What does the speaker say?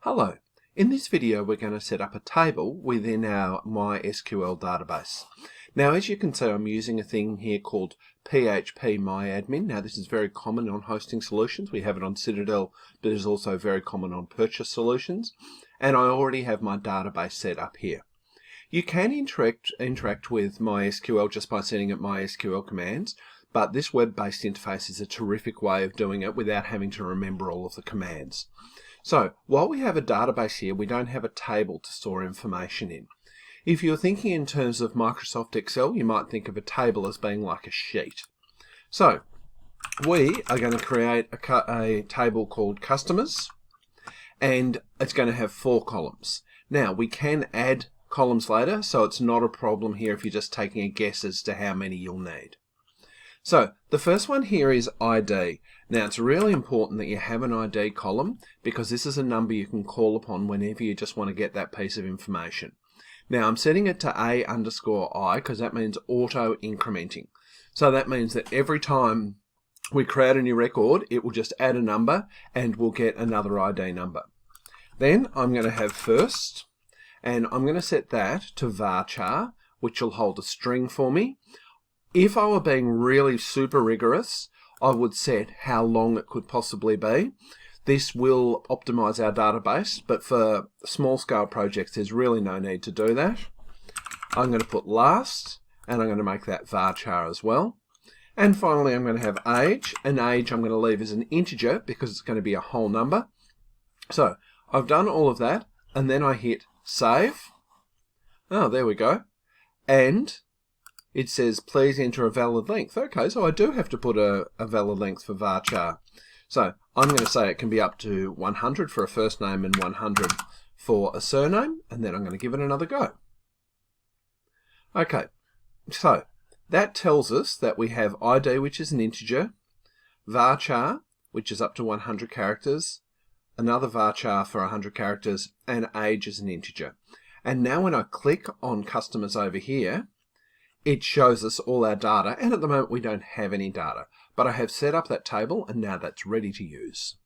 Hello. In this video we're going to set up a table within our MySQL database. Now as you can see I'm using a thing here called phpMyAdmin. Now this is very common on hosting solutions. We have it on Citadel, but it is also very common on purchase solutions. And I already have my database set up here. You can interact with MySQL just by setting up MySQL commands, but this web-based interface is a terrific way of doing it without having to remember all of the commands. So while we have a database here, we don't have a table to store information in. If you're thinking in terms of Microsoft Excel, you might think of a table as being like a sheet. So we are going to create a table called customers, and it's going to have 4 columns. Now we can add columns later, so it's not a problem here if you're just taking a guess as to how many you'll need. So the first one here is ID. Now it's really important that you have an ID column because this is a number you can call upon whenever you just want to get that piece of information. Now I'm setting it to A_I because that means auto incrementing. So that means that every time we create a new record, it will just add a number and we'll get another ID number. Then I'm going to have first, and I'm going to set that to varchar, which will hold a string for me. If I were being really super rigorous, I would set how long it could possibly be. This will optimize our database, but for small scale projects, there's really no need to do that. I'm going to put last, and I'm going to make that varchar as well. And finally, I'm going to have age, and age I'm going to leave as an integer because it's going to be a whole number. So I've done all of that, and then I hit save. Oh, there we go. And it says, please enter a valid length. Okay, so I do have to put a valid length for varchar. So I'm going to say it can be up to 100 for a first name and 100 for a surname, and then I'm going to give it another go. Okay, so that tells us that we have ID, which is an integer, varchar, which is up to 100 characters, another varchar for 100 characters, and age is an integer. And now when I click on customers over here, it shows us all our data, and at the moment we don't have any data, but I have set up that table and now that's ready to use.